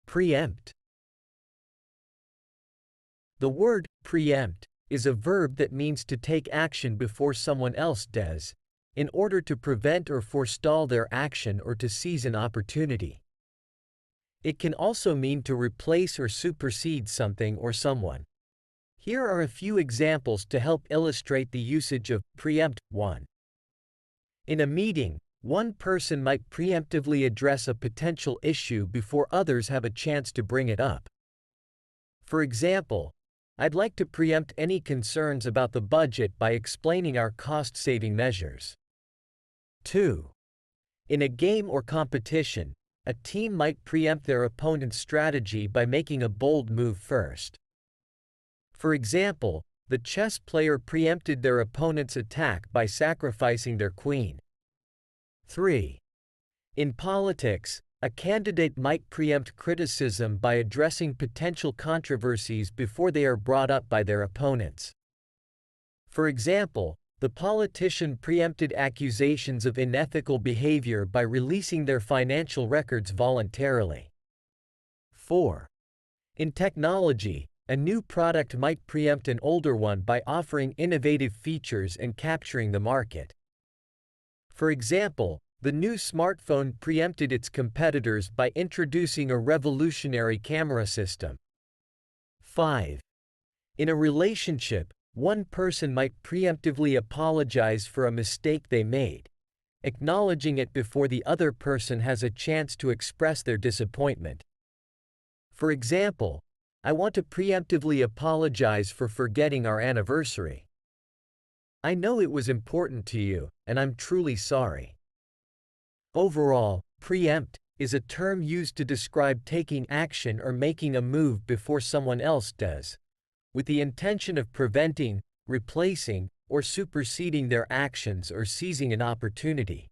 Preempt. The word preempt is a verb that means to take action before someone else does, in order to prevent or forestall their action or to seize an opportunity. It can also mean to replace or supersede something or someone. Here are a few examples to help illustrate the usage of preempt. 1. In a meeting, one person might preemptively address a potential issue before others have a chance to bring it up. For example, I'd like to preempt any concerns about the budget by explaining our cost-saving measures. 2. In a game or competition, a team might preempt their opponent's strategy by making a bold move first. For example, the chess player preempted their opponent's attack by sacrificing their queen. 3. In politics, a candidate might preempt criticism by addressing potential controversies before they are brought up by their opponents. For example, the politician preempted accusations of unethical behavior by releasing their financial records voluntarily. 4. In technology, a new product might preempt an older one by offering innovative features and capturing the market. For example, the new smartphone preempted its competitors by introducing a revolutionary camera system. 5. In a relationship, one person might preemptively apologize for a mistake they made, acknowledging it before the other person has a chance to express their disappointment. For example, I want to preemptively apologize for forgetting our anniversary. I know it was important to you, and I'm truly sorry. Overall, preempt is a term used to describe taking action or making a move before someone else does, with the intention of preventing, replacing, or superseding their actions or seizing an opportunity.